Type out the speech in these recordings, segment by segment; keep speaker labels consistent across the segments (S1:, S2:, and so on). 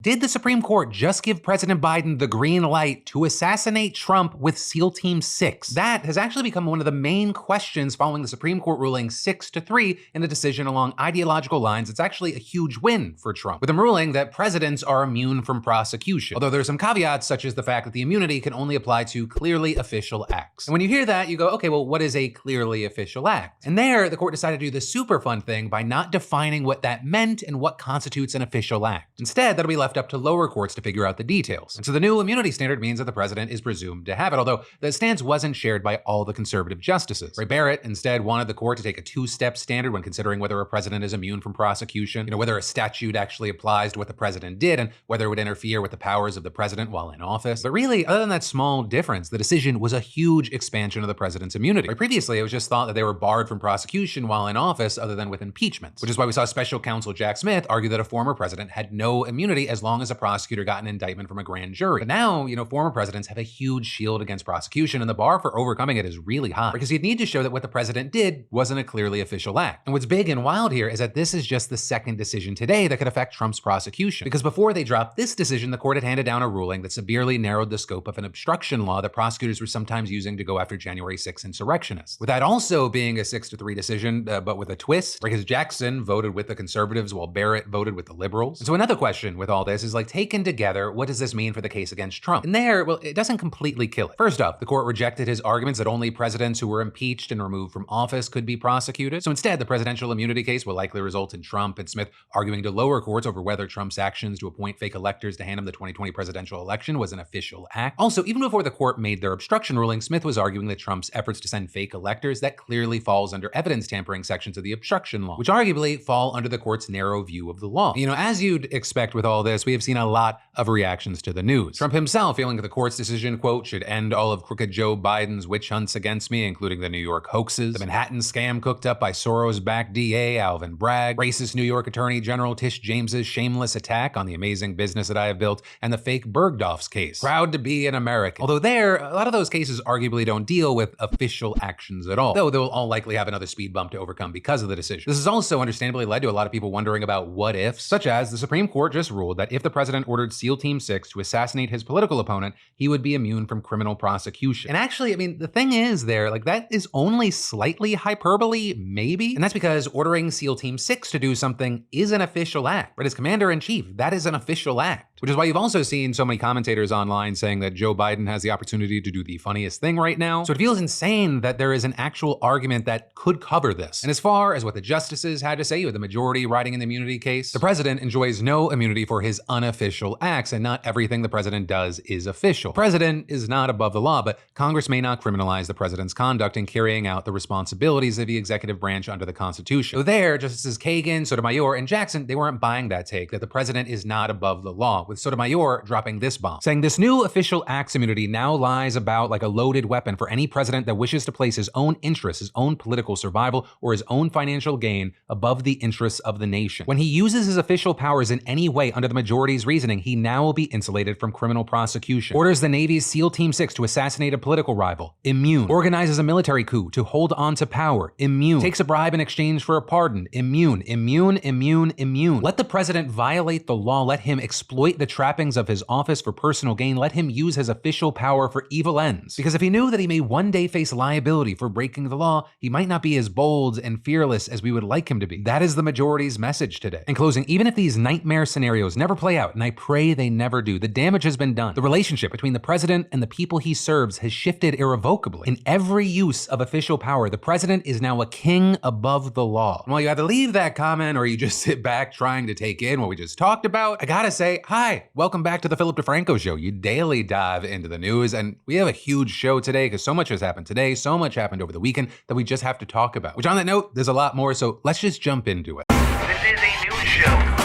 S1: Did the Supreme Court just give President Biden the green light to assassinate Trump with SEAL Team 6? That has actually become one of the main questions following the Supreme Court ruling 6-3 in a decision along ideological lines. It's actually a huge win for Trump, with them ruling that presidents are immune from prosecution. Although there are some caveats, such as the fact that the immunity can only apply to clearly official acts. And when you hear that, you go, okay, well, what is a clearly official act? And there, the court decided to do the super fun thing by not defining what that meant and what constitutes an official act. Instead, that'll be left up to lower courts to figure out the details. And so the new immunity standard means that the president is presumed to have it, although the stance wasn't shared by all the conservative justices. Ray Barrett instead wanted the court to take a two-step standard when considering whether a president is immune from prosecution, whether a statute actually applies to what the president did and whether it would interfere with the powers of the president while in office. But really, other than that small difference, the decision was a huge expansion of the president's immunity. Right, previously, it was just thought that they were barred from prosecution while in office other than with impeachments, which is why we saw special counsel Jack Smith argue that a former president had no immunity as long as a prosecutor got an indictment from a grand jury. But now, former presidents have a huge shield against prosecution, and the bar for overcoming it is really high, because you'd need to show that what the president did wasn't a clearly official act. And what's big and wild here is that this is just the second decision today that could affect Trump's prosecution, because before they dropped this decision, the court had handed down a ruling that severely narrowed the scope of an obstruction law that prosecutors were sometimes using to go after January 6 insurrectionists. With that also being a 6-3 decision, but with a twist, because Jackson voted with the conservatives while Barrett voted with the liberals. And so another question with all this is, taken together, what does this mean for the case against Trump? And there, well, it doesn't completely kill it. First off, the court rejected his arguments that only presidents who were impeached and removed from office could be prosecuted. So instead, the presidential immunity case will likely result in Trump and Smith arguing to lower courts over whether Trump's actions to appoint fake electors to hand him the 2020 presidential election was an official act. Also, even before the court made their obstruction ruling, Smith was arguing that Trump's efforts to send fake electors, that clearly falls under evidence tampering sections of the obstruction law, which arguably fall under the court's narrow view of the law. As you'd expect with all this, we have seen a lot of reactions to the news. Trump himself feeling that the court's decision, quote, should end all of crooked Joe Biden's witch hunts against me, including the New York hoaxes, the Manhattan scam cooked up by Soros-backed DA Alvin Bragg, racist New York Attorney General Tish James's shameless attack on the amazing business that I have built, and the fake Bergdorf's case. Proud to be an American. Although there, a lot of those cases arguably don't deal with official actions at all, though they'll all likely have another speed bump to overcome because of the decision. This has also understandably led to a lot of people wondering about what ifs, such as the Supreme Court just ruled that if the president ordered SEAL Team 6 to assassinate his political opponent, he would be immune from criminal prosecution. And actually, the thing is there, that is only slightly hyperbole, maybe? And that's because ordering SEAL Team 6 to do something is an official act. But as commander-in-chief, that is an official act. Which is why you've also seen so many commentators online saying that Joe Biden has the opportunity to do the funniest thing right now. So it feels insane that there is an actual argument that could cover this. And as far as what the justices had to say, with the majority riding in the immunity case, the president enjoys no immunity for his unofficial acts, and not everything the president does is official. The president is not above the law, but Congress may not criminalize the president's conduct in carrying out the responsibilities of the executive branch under the Constitution. So there, Justices Kagan, Sotomayor, and Jackson, they weren't buying that take, that the president is not above the law, with Sotomayor dropping this bomb, saying this new official acts immunity now lies about like a loaded weapon for any president that wishes to place his own interests, his own political survival, or his own financial gain above the interests of the nation. When he uses his official powers in any way under the majority's reasoning, he now will be insulated from criminal prosecution. Orders the Navy's SEAL Team 6 to assassinate a political rival, immune. Organizes a military coup to hold on to power, immune. Takes a bribe in exchange for a pardon, immune, immune, immune, immune. Let the president violate the law, let him exploit the trappings of his office for personal gain, let him use his official power for evil ends. Because if he knew that he may one day face liability for breaking the law, he might not be as bold and fearless as we would like him to be. That is the majority's message today. In closing, even if these nightmare scenarios never play out, and I pray they never do, the damage has been done. The relationship between the president and the people he serves has shifted irrevocably. In every use of official power, the president is now a king above the law. And while you either leave that comment or you just sit back trying to take in what we just talked about, I gotta say, hi, welcome back to the Philip DeFranco Show. You daily dive into the news, and we have a huge show today because so much has happened today, so much happened over the weekend that we just have to talk about. Which on that note, there's a lot more, so let's just jump into it.
S2: This is a news show.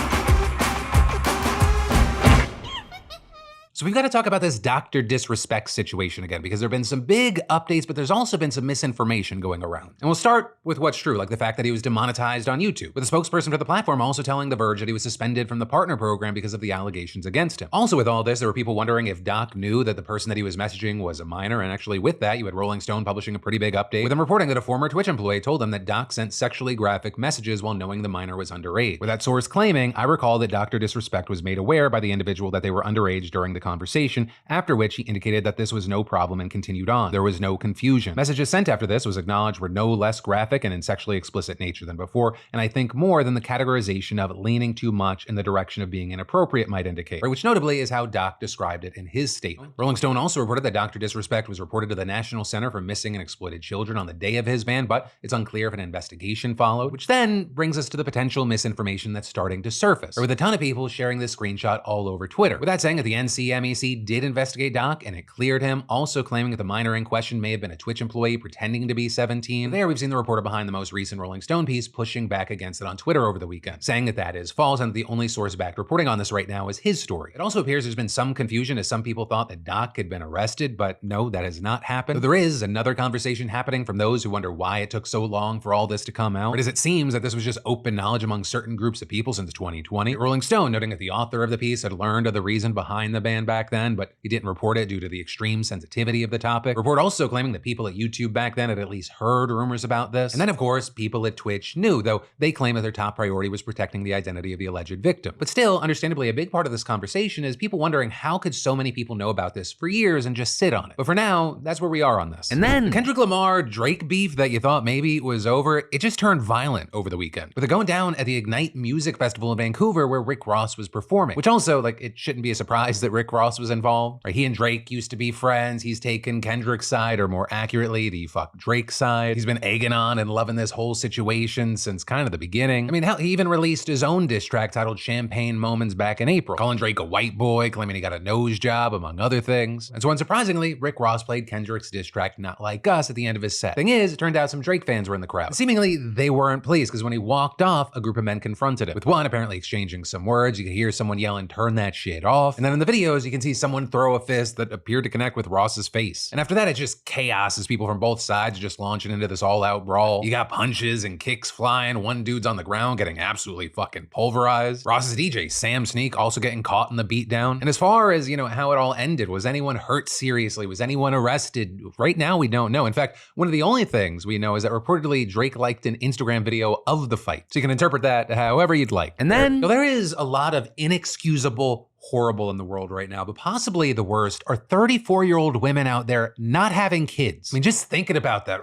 S1: So we've got to talk about this Dr. Disrespect situation again, because there have been some big updates, but there's also been some misinformation going around. And we'll start with what's true, like the fact that he was demonetized on YouTube, with a spokesperson for the platform also telling The Verge that he was suspended from the partner program because of the allegations against him. Also with all this, there were people wondering if Doc knew that the person that he was messaging was a minor, and actually with that, you had Rolling Stone publishing a pretty big update, with them reporting that a former Twitch employee told them that Doc sent sexually graphic messages while knowing the minor was underage. With that source claiming, I recall that Dr. Disrespect was made aware by the individual that they were underage during the conversation, after which he indicated that this was no problem and continued on. There was no confusion. Messages sent after this was acknowledged were no less graphic and in sexually explicit nature than before, and I think more than the categorization of leaning too much in the direction of being inappropriate might indicate, which notably is how Doc described it in his statement. Rolling Stone also reported that Dr. Disrespect was reported to the National Center for Missing and Exploited Children on the day of his ban, but it's unclear if an investigation followed, which then brings us to the potential misinformation that's starting to surface, with a ton of people sharing this screenshot all over Twitter. With that saying, that the NCMEC did investigate Doc and it cleared him, also claiming that the minor in question may have been a Twitch employee pretending to be 17. There we've seen the reporter behind the most recent Rolling Stone piece pushing back against it on Twitter over the weekend, saying that that is false and that the only source backed reporting on this right now is his story. It also appears there's been some confusion as some people thought that Doc had been arrested, but no, that has not happened. Though there is another conversation happening from those who wonder why it took so long for all this to come out, as it seems that this was just open knowledge among certain groups of people since 2020. Rolling Stone noting that the author of the piece had learned of the reason behind the ban back then, but he didn't report it due to the extreme sensitivity of the topic. Report also claiming that people at YouTube back then had at least heard rumors about this. And then of course, people at Twitch knew, though they claim that their top priority was protecting the identity of the alleged victim. But still, understandably, a big part of this conversation is people wondering how could so many people know about this for years and just sit on it. But for now, that's where we are on this. And then Kendrick Lamar Drake beef that you thought maybe was over, it just turned violent over the weekend, with it going down at the Ignite Music Festival in Vancouver where Rick Ross was performing, which also, like, it shouldn't be a surprise that Rick Ross was involved, right? He and Drake used to be friends. He's taken Kendrick's side, or more accurately, the fuck Drake side. He's been egging on and loving this whole situation since kind of the beginning. I mean, hell, he even released his own diss track titled Champagne Moments back in April, calling Drake a white boy, claiming he got a nose job, among other things. And so unsurprisingly, Rick Ross played Kendrick's diss track Not Like Us at the end of his set. Thing is, it turned out some Drake fans were in the crowd. And seemingly, they weren't pleased, because when he walked off, a group of men confronted him, with one apparently exchanging some words. You could hear someone yelling, "Turn that shit off." And then in the videos, you can see someone throw a fist that appeared to connect with Ross's face. And after that, it's just chaos as people from both sides are just launching into this all-out brawl. You got punches and kicks flying. One dude's on the ground getting absolutely fucking pulverized. Ross's DJ, Sam Sneak, also getting caught in the beatdown. And as far as, you know, how it all ended, was anyone hurt seriously? Was anyone arrested? Right now, we don't know. In fact, one of the only things we know is that reportedly Drake liked an Instagram video of the fight. So you can interpret that however you'd like. And then there is a lot of inexcusable horrible in the world right now, but possibly the worst are 34-year-old women out there not having kids. I mean, just thinking about that,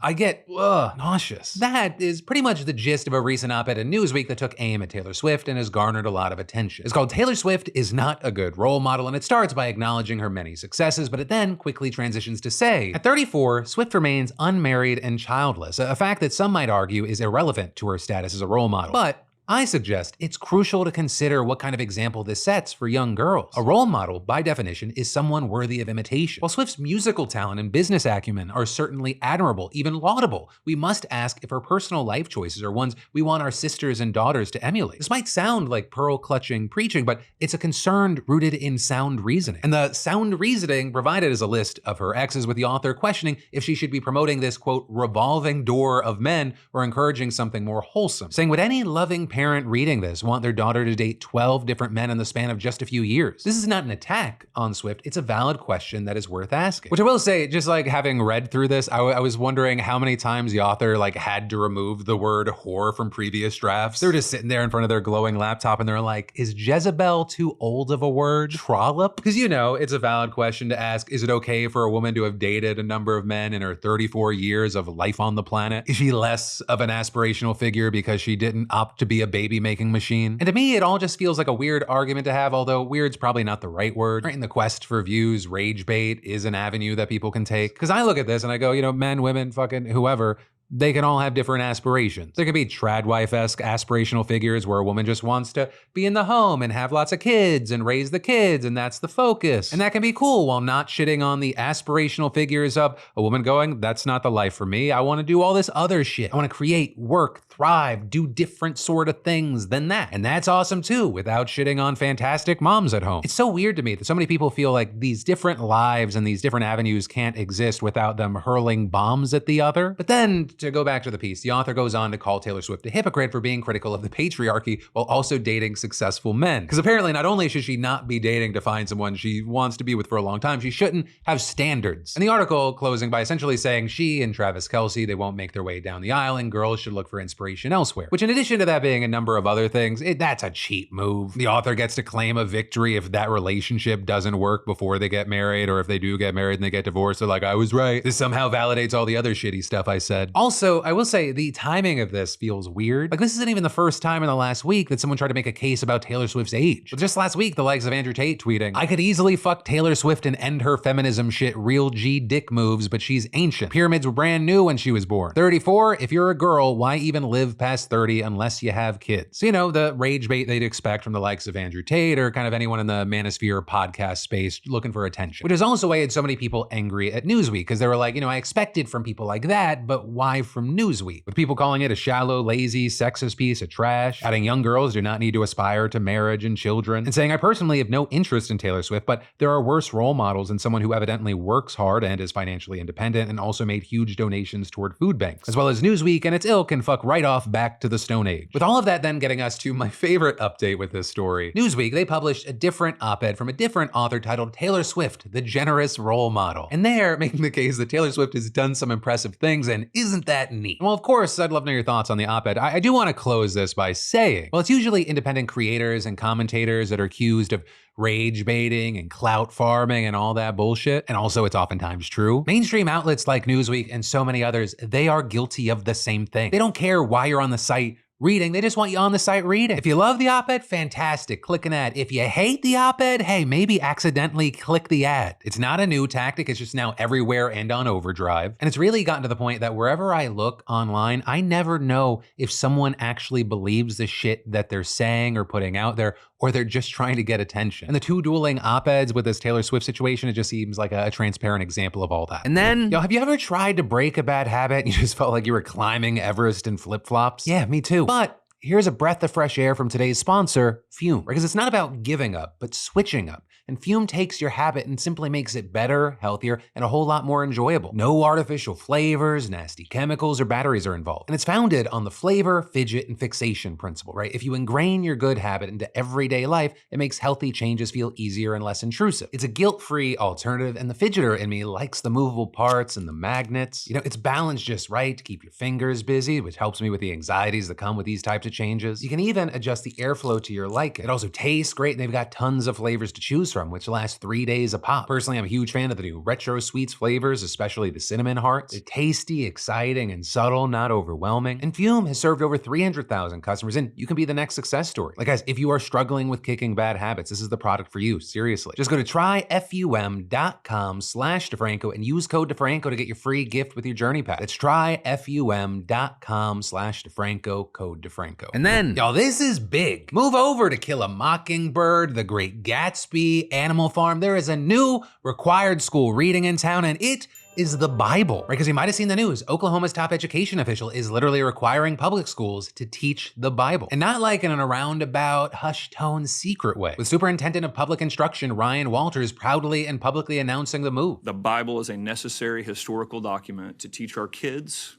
S1: I get nauseous. That is pretty much the gist of a recent op-ed in Newsweek that took aim at Taylor Swift and has garnered a lot of attention. It's called Taylor Swift is Not a Good Role Model, and it starts by acknowledging her many successes, but it then quickly transitions to say, at 34, Swift remains unmarried and childless, a fact that some might argue is irrelevant to her status as a role model. But I suggest it's crucial to consider what kind of example this sets for young girls. A role model, by definition, is someone worthy of imitation. While Swift's musical talent and business acumen are certainly admirable, even laudable, we must ask if her personal life choices are ones we want our sisters and daughters to emulate. This might sound like pearl-clutching preaching, but it's a concern rooted in sound reasoning. And the sound reasoning provided is a list of her exes, with the author questioning if she should be promoting this, quote, revolving door of men or encouraging something more wholesome. Saying, would any loving parent reading this want their daughter to date 12 different men in the span of just a few years? This is not an attack on Swift, it's a valid question that is worth asking. Which I will say, just like having read through this, I was wondering how many times the author had to remove the word whore from previous drafts. They were just sitting there in front of their glowing laptop and they're like, is Jezebel too old of a word? Trollop? Because it's a valid question to ask, is it okay for a woman to have dated a number of men in her 34 years of life on the planet? Is she less of an aspirational figure because she didn't opt to be a baby-making machine? And to me, it all just feels like a weird argument to have, although weird's probably not the right word. Right, in the quest for views, rage bait is an avenue that people can take. Because I look at this and I go, men, women, fucking whoever, they can all have different aspirations. There could be tradwife-esque aspirational figures where a woman just wants to be in the home and have lots of kids and raise the kids, and that's the focus. And that can be cool, while not shitting on the aspirational figures of a woman going, that's not the life for me, I want to do all this other shit. I want to create, work, thrive, do different sort of things than that. And that's awesome too, without shitting on fantastic moms at home. It's so weird to me that so many people feel like these different lives and these different avenues can't exist without them hurling bombs at the other. But then, to go back to the piece, the author goes on to call Taylor Swift a hypocrite for being critical of the patriarchy while also dating successful men. Because apparently not only should she not be dating to find someone she wants to be with for a long time, she shouldn't have standards. And the article closing by essentially saying she and Travis Kelce, they won't make their way down the aisle and girls should look for inspiration elsewhere. Which, in addition to that being a number of other things, that's a cheap move. The author gets to claim a victory if that relationship doesn't work before they get married, or if they do get married and they get divorced, they're like, I was right. This somehow validates all the other shitty stuff I said. Also, I will say the timing of this feels weird. Like, this isn't even the first time in the last week that someone tried to make a case about Taylor Swift's age. But just last week, the likes of Andrew Tate tweeting, I could easily fuck Taylor Swift and end her feminism shit real G dick moves, but she's ancient. Pyramids were brand new when she was born. 34, if you're a girl, why even live past 30 unless you have kids? So, you know, the rage bait they'd expect from the likes of Andrew Tate or kind of anyone in the manosphere podcast space looking for attention. Which is also why I had so many people angry at Newsweek, because they were like, you know, I expected from people like that, but why from Newsweek? With people calling it a shallow, lazy, sexist piece of trash, adding young girls do not need to aspire to marriage and children, and saying I personally have no interest in Taylor Swift, but there are worse role models than someone who evidently works hard and is financially independent and also made huge donations toward food banks, as well as Newsweek and its ilk can fuck right off back to the Stone Age. With all of that then getting us to my favorite update with this story, Newsweek, they published a different op-ed from a different author titled Taylor Swift, the Generous Role Model. And they're making the case that Taylor Swift has done some impressive things, and isn't that neat? Well, of course, I'd love to know your thoughts on the op-ed. I do want to close this by saying, well, it's usually independent creators and commentators that are accused of rage baiting and clout farming and all that bullshit. And also, it's oftentimes true. Mainstream outlets like Newsweek and so many others, they are guilty of the same thing. They don't care why you're on the site reading, they just want you on the site reading. If you love the op-ed, fantastic, click an ad. If you hate the op-ed, hey, maybe accidentally click the ad. It's not a new tactic, it's just now everywhere and on overdrive. And it's really gotten to the point that wherever I look online, I never know if someone actually believes the shit that they're saying or putting out there, or they're just trying to get attention. And the two dueling op-eds with this Taylor Swift situation, it just seems like a transparent example of all that. And then, have you ever tried to break a bad habit and you just felt like you were climbing Everest in flip-flops? Yeah, me too. But here's a breath of fresh air from today's sponsor, Fume. Because it's not about giving up, but switching up. And Fume takes your habit and simply makes it better, healthier, and a whole lot more enjoyable. No artificial flavors, nasty chemicals, or batteries are involved. And it's founded on the flavor, fidget, and fixation principle, right? If you ingrain your good habit into everyday life, it makes healthy changes feel easier and less intrusive. It's a guilt-free alternative, and the fidgeter in me likes the movable parts and the magnets. You know, it's balanced just right to keep your fingers busy, which helps me with the anxieties that come with these types of changes. You can even adjust the airflow to your liking. It also tastes great, and they've got tons of flavors to choose from, which last 3 days a pop. Personally, I'm a huge fan of the new retro sweets flavors, especially the cinnamon hearts. They're tasty, exciting, and subtle, not overwhelming. And Fume has served over 300,000 customers, and you can be the next success story. Like, guys, if you are struggling with kicking bad habits, this is the product for you, seriously. Just go to tryfum.com/DeFranco and use code DeFranco to get your free gift with your journey pack. It's tryfum.com/DeFranco, code DeFranco. And then, y'all, this is big. Move over to Kill a Mockingbird, The Great Gatsby, Animal Farm. There is a new required school reading in town, and it is the Bible, right? Because you might have seen the news. Oklahoma's top education official is literally requiring public schools to teach the Bible. And not like in a roundabout, hush-tone secret way. With Superintendent of Public Instruction Ryan Walters proudly and publicly announcing the move.
S2: The Bible is a necessary historical document to teach our kids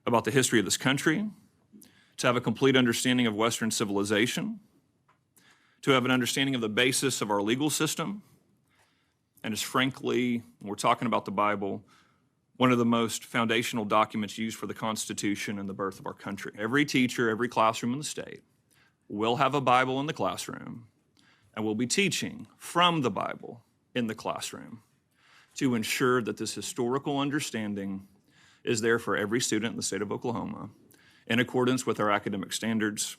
S2: about the history of this country, to have a complete understanding of Western civilization, to have an understanding of the basis of our legal system, and is frankly, when we're talking about the Bible, one of the most foundational documents used for the Constitution and the birth of our country. Every teacher, every classroom in the state will have a Bible in the classroom and will be teaching from the Bible in the classroom to ensure that this historical understanding is there for every student in the state of Oklahoma in accordance with our academic standards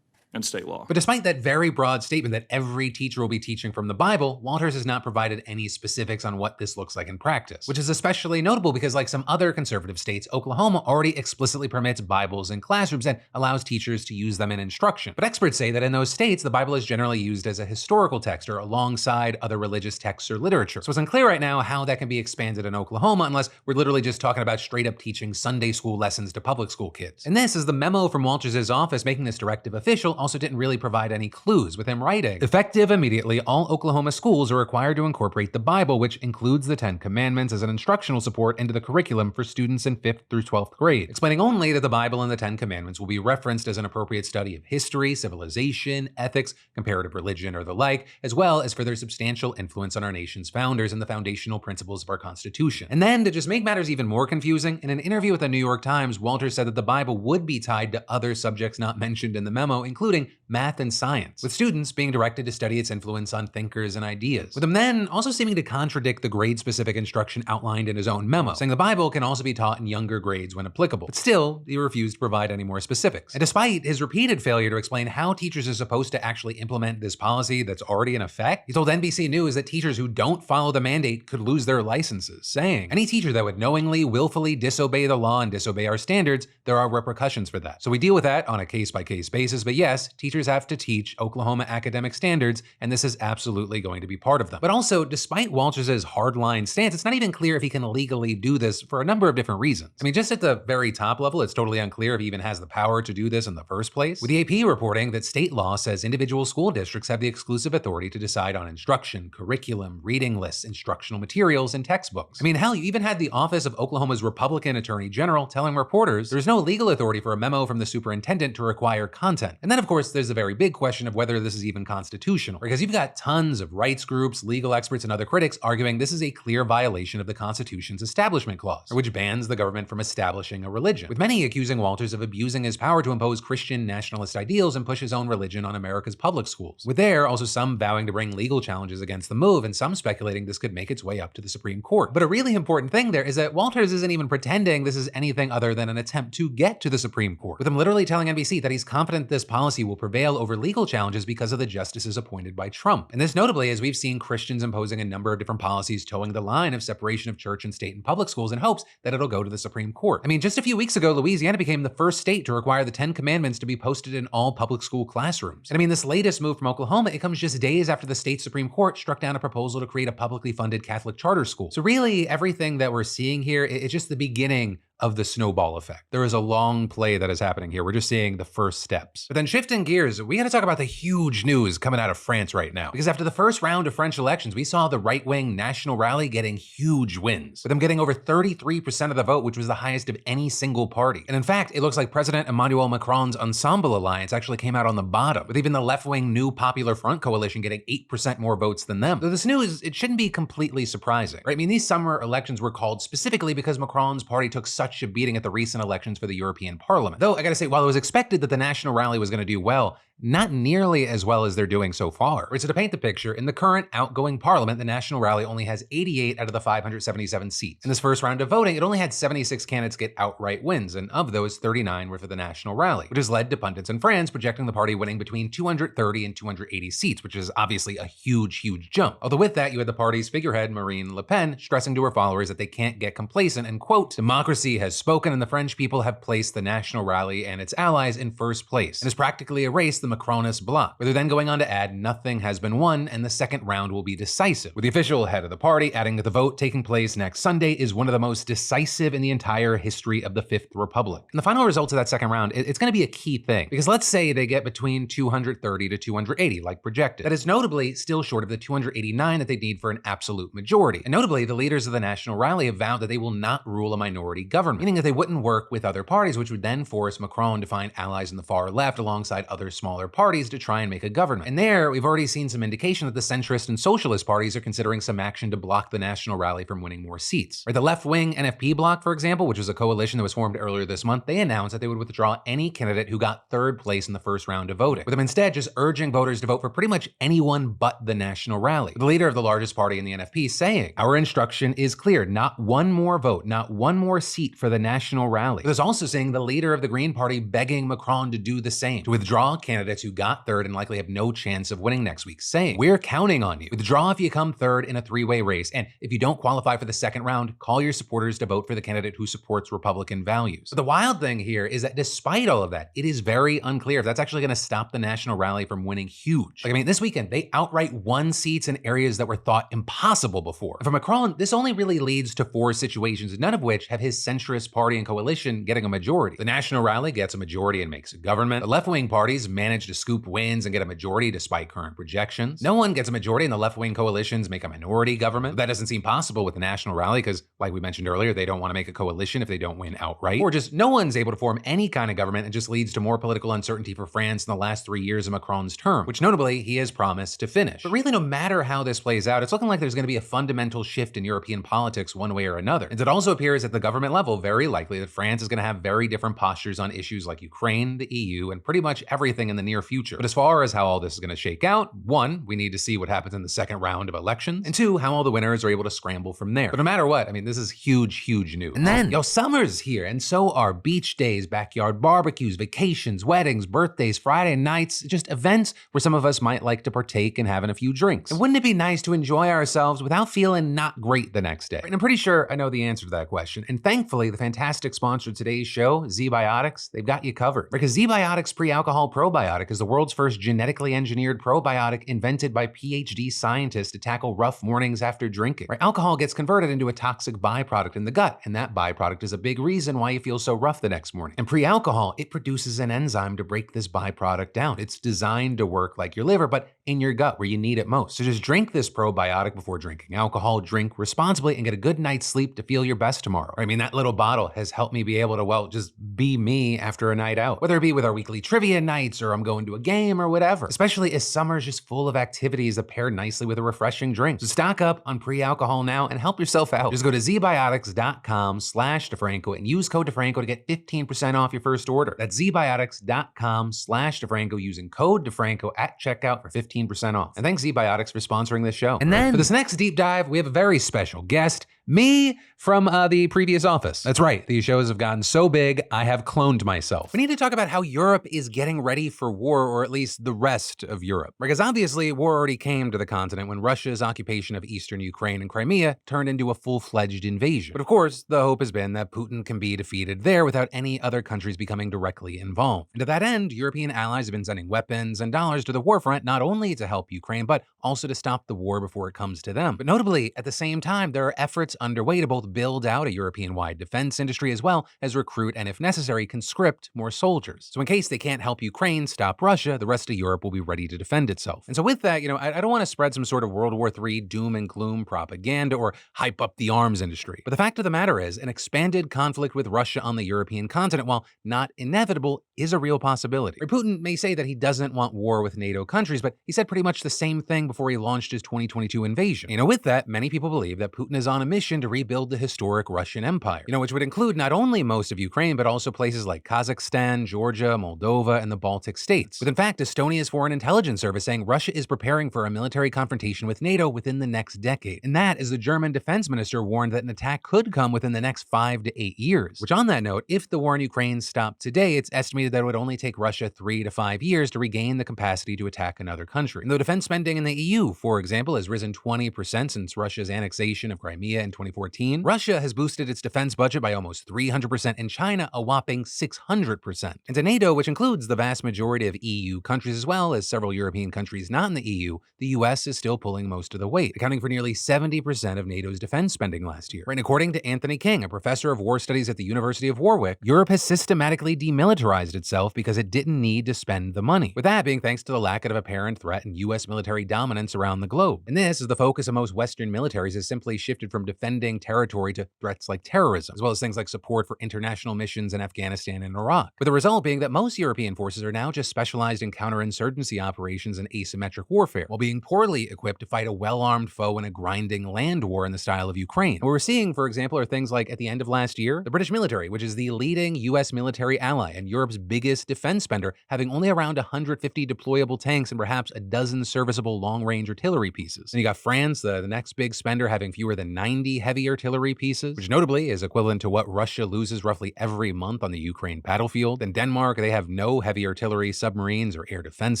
S2: and state law.
S1: But despite that very broad statement that every teacher will be teaching from the Bible, Walters has not provided any specifics on what this looks like in practice, which is especially notable because, like some other conservative states, Oklahoma already explicitly permits Bibles in classrooms and allows teachers to use them in instruction. But experts say that in those states, the Bible is generally used as a historical text or alongside other religious texts or literature. So it's unclear right now how that can be expanded in Oklahoma unless we're literally just talking about straight up teaching Sunday school lessons to public school kids. And this is the memo from Walters' office making this directive official also didn't really provide any clues, with him writing, "Effective immediately, all Oklahoma schools are required to incorporate the Bible, which includes the 10 Commandments, as an instructional support into the curriculum for students in 5th through 12th grade, explaining only that the Bible and the 10 Commandments will be referenced as an appropriate study of history, civilization, ethics, comparative religion, or the like, as well as for their substantial influence on our nation's founders and the foundational principles of our Constitution." And then, to just make matters even more confusing, in an interview with the New York Times, Walters said that the Bible would be tied to other subjects not mentioned in the memo, including math and science, with students being directed to study its influence on thinkers and ideas, with him then also seeming to contradict the grade-specific instruction outlined in his own memo, saying the Bible can also be taught in younger grades when applicable. But still, he refused to provide any more specifics. And despite his repeated failure to explain how teachers are supposed to actually implement this policy that's already in effect, he told NBC News that teachers who don't follow the mandate could lose their licenses, saying, "Any teacher that would knowingly, willfully disobey the law and disobey our standards, there are repercussions for that. So we deal with that on a case-by-case basis, but yes, teachers have to teach Oklahoma academic standards, and this is absolutely going to be part of them." But also, despite Walters' hardline stance, it's not even clear if he can legally do this for a number of different reasons. I mean, just at the very top level, it's totally unclear if he even has the power to do this in the first place, with the AP reporting that state law says individual school districts have the exclusive authority to decide on instruction, curriculum, reading lists, instructional materials, and textbooks. I mean, hell, you even had the office of Oklahoma's Republican Attorney General telling reporters there's no legal authority for a memo from the superintendent to require content. And then, of course, there's the very big question of whether this is even constitutional, because you've got tons of rights groups, legal experts, and other critics arguing this is a clear violation of the Constitution's Establishment Clause, which bans the government from establishing a religion, with many accusing Walters of abusing his power to impose Christian nationalist ideals and push his own religion on America's public schools, with there also some vowing to bring legal challenges against the move, and some speculating this could make its way up to the Supreme Court. But a really important thing there is that Walters isn't even pretending this is anything other than an attempt to get to the Supreme Court, with him literally telling NBC that he's confident this policy will prevail over legal challenges because of the justices appointed by Trump. And this notably as we've seen Christians imposing a number of different policies towing the line of separation of church and state and public schools in hopes that it'll go to the Supreme Court. I mean, just a few weeks ago, Louisiana became the first state to require the 10 Commandments to be posted in all public school classrooms. And I mean, this latest move from Oklahoma, it comes just days after the state Supreme Court struck down a proposal to create a publicly funded Catholic charter school. So really, everything that we're seeing here, it's just the beginning of the snowball effect. There is a long play that is happening here. We're just seeing the first steps. But then shifting gears, we gotta talk about the huge news coming out of France right now. Because after the first round of French elections, we saw the right-wing National Rally getting huge wins, with them getting over 33% of the vote, which was the highest of any single party. And in fact, it looks like President Emmanuel Macron's Ensemble Alliance actually came out on the bottom, with even the left-wing New Popular Front coalition getting 8% more votes than them. So this news, it shouldn't be completely surprising, right? I mean, these summer elections were called specifically because Macron's party took such a beating at the recent elections for the European Parliament. Though I gotta say, while it was expected that the National Rally was gonna do well, not nearly as well as they're doing so far. So to paint the picture, in the current outgoing parliament, the National Rally only has 88 out of the 577 seats. In this first round of voting, it only had 76 candidates get outright wins, and of those, 39 were for the National Rally, which has led to pundits in France projecting the party winning between 230 and 280 seats, which is obviously a huge, huge jump. Although with that, you had the party's figurehead, Marine Le Pen, stressing to her followers that they can't get complacent and, quote, "Democracy has spoken and the French people have placed the National Rally and its allies in first place, and has practically erased the Macronist bloc," where they're then going on to add nothing has been won and the second round will be decisive, with the official head of the party adding that the vote taking place next Sunday is one of the most decisive in the entire history of the Fifth Republic. And the final results of that second round, it's going to be a key thing, because let's say they get between 230 to 280 like projected. That is notably still short of the 289 that they need for an absolute majority. And notably, the leaders of the National Rally have vowed that they will not rule a minority government, meaning that they wouldn't work with other parties, which would then force Macron to find allies in the far left alongside other smaller parties to try and make a government. And there, we've already seen some indication that the centrist and socialist parties are considering some action to block the National Rally from winning more seats. Right, the left-wing NFP bloc, for example, which was a coalition that was formed earlier this month, they announced that they would withdraw any candidate who got third place in the first round of voting, with them instead just urging voters to vote for pretty much anyone but the National Rally. The leader of the largest party in the NFP saying, "Our instruction is clear, not one more vote, not one more seat for the National Rally." There's also saying the leader of the Green Party begging Macron to do the same, to withdraw candidates candidates who got third and likely have no chance of winning next week, saying, "We're counting on you. Withdraw if you come third in a three-way race, and if you don't qualify for the second round, call your supporters to vote for the candidate who supports Republican values." But the wild thing here is that despite all of that, it is very unclear if that's actually going to stop the National Rally from winning huge. Like, I mean, this weekend, they outright won seats in areas that were thought impossible before. And for Macron, this only really leads to 4 situations, none of which have his centrist party and coalition getting a majority. The National Rally gets a majority and makes a government. The left-wing parties manage to scoop wins and get a majority despite current projections. No one gets a majority, and the left-wing coalitions make a minority government. That doesn't seem possible with the National Rally because, like we mentioned earlier, they don't want to make a coalition if they don't win outright. Or just no one's able to form any kind of government, and just leads to more political uncertainty for France in the last 3 years of Macron's term, which notably he has promised to finish. But really, no matter how this plays out, it's looking like there's going to be a fundamental shift in European politics one way or another. And it also appears at the government level very likely that France is going to have very different postures on issues like Ukraine, the EU, and pretty much everything in the near future. But as far as how all this is going to shake out, 1, we need to see what happens in the second round of elections, and 2, how all the winners are able to scramble from there. But no matter what, I mean, this is huge, huge news. And then, summer's here, and so are beach days, backyard barbecues, vacations, weddings, birthdays, Friday nights, just events where some of us might like to partake in having a few drinks. And wouldn't it be nice to enjoy ourselves without feeling not great the next day? And I'm pretty sure I know the answer to that question. And thankfully, the fantastic sponsor of today's show, ZBiotics, they've got you covered. Because ZBiotics Pre-Alcohol Probiotic is the world's first genetically engineered probiotic invented by PhD scientists to tackle rough mornings after drinking. Right? Alcohol gets converted into a toxic byproduct in the gut, and that byproduct is a big reason why you feel so rough the next morning. And pre-alcohol, it produces an enzyme to break this byproduct down. It's designed to work like your liver, but in your gut where you need it most. So just drink this probiotic before drinking alcohol, drink responsibly, and get a good night's sleep to feel your best tomorrow. I mean, that little bottle has helped me be able to, well, just be me after a night out. Whether it be with our weekly trivia nights or I'm going to a game or whatever. Especially as summer's just full of activities that pair nicely with a refreshing drink. So stock up on pre-alcohol now and help yourself out. Just go to zbiotics.com/DeFranco and use code DeFranco to get 15% off your first order. That's zbiotics.com/DeFranco using code DeFranco at checkout for 15% off. And thanks ZBiotics for sponsoring this show. And then for this next deep dive, we have a very special guest. Me from the previous office. That's right, these shows have gotten so big, I have cloned myself. We need to talk about how Europe is getting ready for war, or at least the rest of Europe. Because obviously, war already came to the continent when Russia's occupation of eastern Ukraine and Crimea turned into a full-fledged invasion. But of course, the hope has been that Putin can be defeated there without any other countries becoming directly involved. And to that end, European allies have been sending weapons and dollars to the war front, not only to help Ukraine, but also to stop the war before it comes to them. But notably, at the same time, there are efforts underway to both build out a European-wide defense industry as well as recruit and, if necessary, conscript more soldiers. So in case they can't help Ukraine stop Russia, the rest of Europe will be ready to defend itself. And so with that, I don't want to spread some sort of World War III doom and gloom propaganda or hype up the arms industry. But the fact of the matter is, an expanded conflict with Russia on the European continent, while not inevitable, is a real possibility. Putin may say that he doesn't want war with NATO countries, but he said pretty much the same thing before he launched his 2022 invasion. With that, many people believe that Putin is on a mission to rebuild the historic Russian Empire, which would include not only most of Ukraine, but also places like Kazakhstan, Georgia, Moldova, and the Baltic states. With in fact, Estonia's foreign intelligence service saying Russia is preparing for a military confrontation with NATO within the next decade. And that is the German defense minister warned that an attack could come within the next 5 to 8 years. Which on that note, if the war in Ukraine stopped today, it's estimated that it would only take Russia 3 to 5 years to regain the capacity to attack another country. And though defense spending in the EU, for example, has risen 20% since Russia's annexation of Crimea in 2014, Russia has boosted its defense budget by almost 300% and China a whopping 600%. And to NATO, which includes the vast majority of EU countries as well as several European countries not in the EU, the US is still pulling most of the weight, accounting for nearly 70% of NATO's defense spending last year. And according to Anthony King, a professor of war studies at the University of Warwick, Europe has systematically demilitarized itself because it didn't need to spend the money. With that being thanks to the lack of apparent threat and US military dominance around the globe. And this is the focus of most Western militaries has simply shifted from defending territory to threats like terrorism, as well as things like support for international missions in Afghanistan and Iraq. With the result being that most European forces are now just specialized in counterinsurgency operations and asymmetric warfare, while being poorly equipped to fight a well-armed foe in a grinding land war in the style of Ukraine. And what we're seeing, for example, are things like at the end of last year, the British military, which is the leading US military ally and Europe's biggest defense spender, having only around 150 deployable tanks and perhaps a dozen serviceable long-range artillery pieces. And you got France, the next big spender, having fewer than 90 90 heavy artillery pieces, which notably is equivalent to what Russia loses roughly every month on the Ukraine battlefield. In Denmark, they have no heavy artillery, submarines, or air defense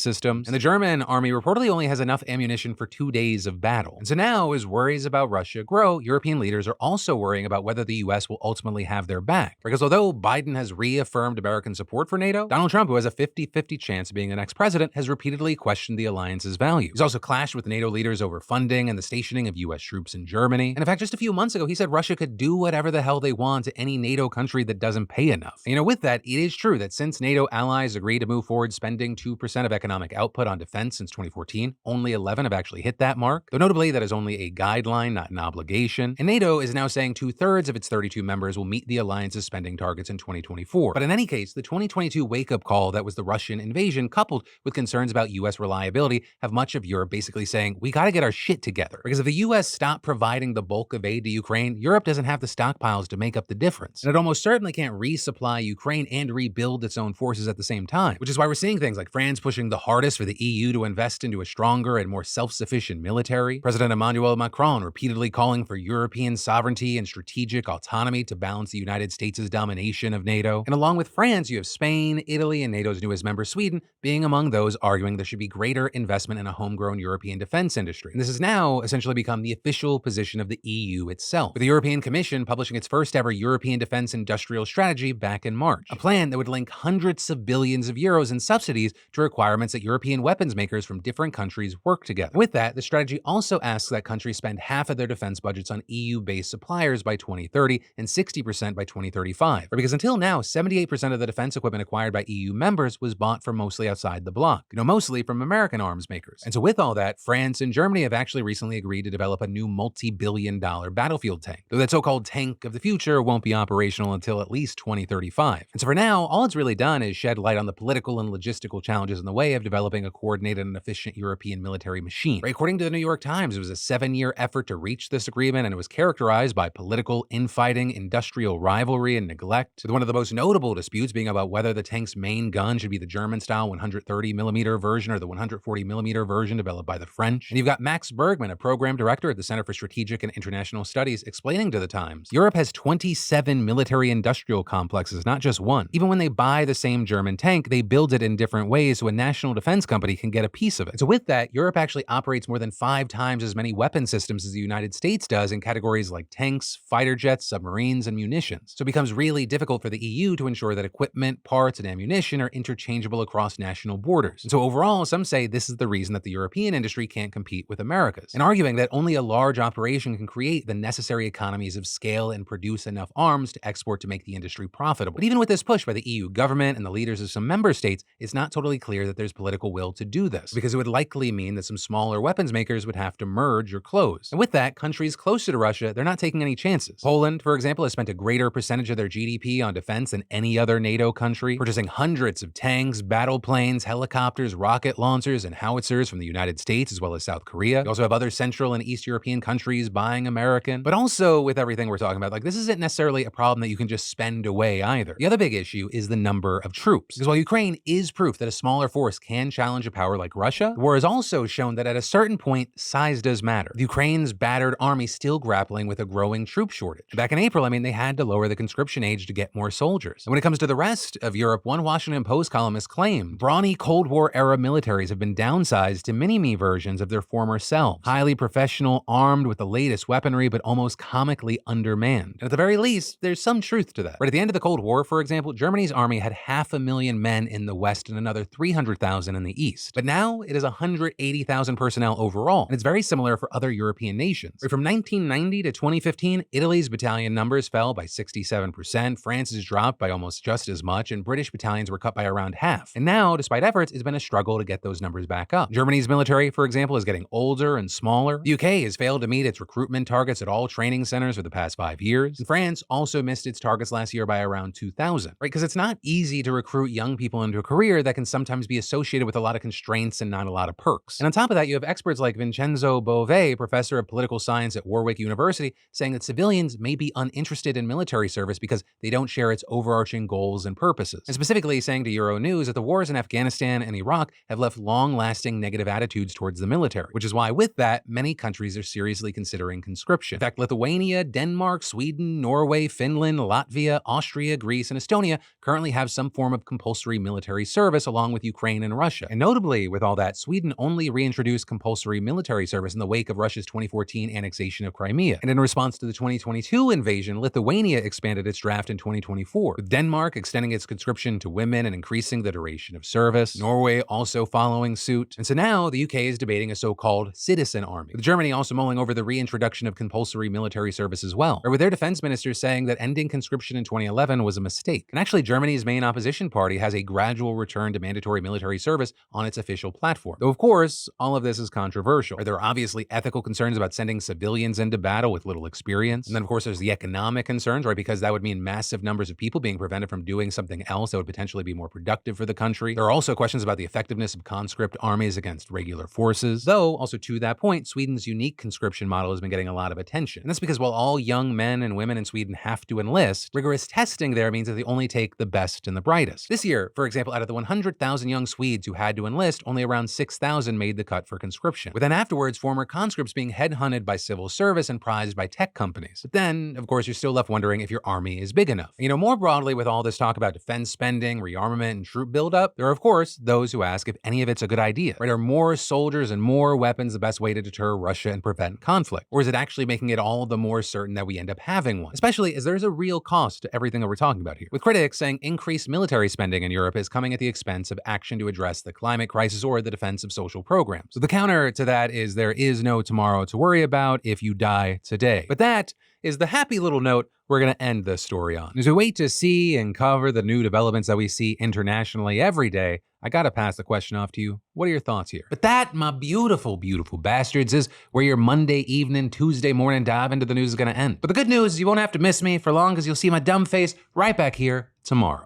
S1: systems. And the German army reportedly only has enough ammunition for 2 days of battle. And so now, as worries about Russia grow, European leaders are also worrying about whether the US will ultimately have their back. Because although Biden has reaffirmed American support for NATO, Donald Trump, who has a 50-50 chance of being the next president, has repeatedly questioned the alliance's value. He's also clashed with NATO leaders over funding and the stationing of US troops in Germany. And in fact, just a few months ago, he said Russia could do whatever the hell they want to any NATO country that doesn't pay enough. And, with that, it is true that since NATO allies agreed to move forward spending 2% of economic output on defense since 2014, only 11 have actually hit that mark. Though notably, that is only a guideline, not an obligation. And NATO is now saying 2/3 of its 32 members will meet the alliance's spending targets in 2024. But in any case, the 2022 wake-up call that was the Russian invasion, coupled with concerns about US reliability, have much of Europe basically saying, we gotta get our shit together. Because if the US stopped providing the bulk of aid to Ukraine, Europe doesn't have the stockpiles to make up the difference. And it almost certainly can't resupply Ukraine and rebuild its own forces at the same time. Which is why we're seeing things like France pushing the hardest for the EU to invest into a stronger and more self-sufficient military, President Emmanuel Macron repeatedly calling for European sovereignty and strategic autonomy to balance the United States' domination of NATO. And along with France, you have Spain, Italy, and NATO's newest member, Sweden, being among those arguing there should be greater investment in a homegrown European defense industry. And this has now essentially become the official position of the EU itself, with the European Commission publishing its first ever European defense industrial strategy back in March, a plan that would link hundreds of billions of euros in subsidies to requirements that European weapons makers from different countries work together. With that, the strategy also asks that countries spend half of their defense budgets on EU-based suppliers by 2030 and 60% by 2035. Because until now, 78% of the defense equipment acquired by EU members was bought from mostly outside the bloc, mostly from American arms makers. And so with all that, France and Germany have actually recently agreed to develop a new multi-billion-dollar battlefield tank, though that so-called tank of the future won't be operational until at least 2035. And so for now, all it's really done is shed light on the political and logistical challenges in the way of developing a coordinated and efficient European military machine. According to the New York Times, it was a 7-year effort to reach this agreement, and it was characterized by political infighting, industrial rivalry, and neglect, with one of the most notable disputes being about whether the tank's main gun should be the German-style 130mm version or the 140mm version developed by the French. And you've got Max Bergman, a program director at the Center for Strategic and International Studies, explaining to the Times, Europe has 27 military-industrial complexes, not just one. Even when they buy the same German tank, they build it in different ways so a national defense company can get a piece of it. So with that, Europe actually operates more than 5 times as many weapon systems as the United States does in categories like tanks, fighter jets, submarines, and munitions. So it becomes really difficult for the EU to ensure that equipment, parts, and ammunition are interchangeable across national borders. And so overall, some say this is the reason that the European industry can't compete with America's, and arguing that only a large operation can create the necessary economies of scale and produce enough arms to export to make the industry profitable. But even with this push by the EU government and the leaders of some member states, it's not totally clear that there's political will to do this, because it would likely mean that some smaller weapons makers would have to merge or close. And with that, countries closer to Russia, they're not taking any chances. Poland, for example, has spent a greater percentage of their GDP on defense than any other NATO country, purchasing hundreds of tanks, battle planes, helicopters, rocket launchers, and howitzers from the United States as well as South Korea. You also have other Central and East European countries buying American. But also, with everything we're talking about, this isn't necessarily a problem that you can just spend away either. The other big issue is the number of troops. Because while Ukraine is proof that a smaller force can challenge a power like Russia, the war has also shown that at a certain point, size does matter. With Ukraine's battered army still grappling with a growing troop shortage. Back in April, they had to lower the conscription age to get more soldiers. And when it comes to the rest of Europe, one Washington Post columnist claimed brawny Cold War-era militaries have been downsized to mini-me versions of their former selves. Highly professional, armed with the latest weaponry, but almost comically undermanned. And at the very least, there's some truth to that. Right at the end of the Cold War, for example, Germany's army had 500,000 men in the West and another 300,000 in the East. But now it is 180,000 personnel overall, and it's very similar for other European nations. From 1990 to 2015, Italy's battalion numbers fell by 67%, France's dropped by almost just as much, and British battalions were cut by around half. And now, despite efforts, it's been a struggle to get those numbers back up. Germany's military, for example, is getting older and smaller. The UK has failed to meet its recruitment targets at all training centers for the past 5 years. And France also missed its targets last year by around 2,000, right? Because it's not easy to recruit young people into a career that can sometimes be associated with a lot of constraints and not a lot of perks. And on top of that, you have experts like Vincenzo Bove, professor of political science at Warwick University, saying that civilians may be uninterested in military service because they don't share its overarching goals and purposes. And specifically saying to Euronews that the wars in Afghanistan and Iraq have left long-lasting negative attitudes towards the military, which is why with that, many countries are seriously considering conscription. conscription. In fact, Lithuania, Denmark, Sweden, Norway, Finland, Latvia, Austria, Greece, and Estonia currently have some form of compulsory military service along with Ukraine and Russia. And notably, with all that, Sweden only reintroduced compulsory military service in the wake of Russia's 2014 annexation of Crimea. And in response to the 2022 invasion, Lithuania expanded its draft in 2024, with Denmark extending its conscription to women and increasing the duration of service, Norway also following suit. And so now the UK is debating a so-called citizen army, with Germany also mulling over the reintroduction of compulsory military service as well, or with their defense ministers saying that ending conscription in 2011 was a mistake. And actually, Germany's main opposition party has a gradual return to mandatory military service on its official platform. Though, of course, all of this is controversial. There are obviously ethical concerns about sending civilians into battle with little experience. And then, of course, there's the economic concerns, right? Because that would mean massive numbers of people being prevented from doing something else that would potentially be more productive for the country. There are also questions about the effectiveness of conscript armies against regular forces. Though, also to that point, Sweden's unique conscription model has been getting a lot of attention. And that's because while all young men and women in Sweden have to enlist, rigorous testing there means that they only take the best and the brightest. This year, for example, out of the 100,000 young Swedes who had to enlist, only around 6,000 made the cut for conscription, with then afterwards former conscripts being headhunted by civil service and prized by tech companies. But then, of course, you're still left wondering if your army is big enough. You know, more broadly, with all this talk about defense spending, rearmament, and troop buildup, there are, of course, those who ask if any of it's a good idea. Right? Are more soldiers and more weapons the best way to deter Russia and prevent conflict? Or is it actually making it all the more certain that we end up having one? Especially as there's a real cost to everything that we're talking about here, with critics saying increased military spending in Europe is coming at the expense of action to address the climate crisis or the defense of social programs. So the counter to that is there is no tomorrow to worry about if you die today. But that is the happy little note we're going to end this story on. As we wait to see and cover the new developments that we see internationally every day, I gotta pass the question off to you. What are your thoughts here? But that, my beautiful, beautiful bastards, is where your Monday evening, Tuesday morning dive into the news is gonna end. But the good news is you won't have to miss me for long, because you'll see my dumb face right back here tomorrow.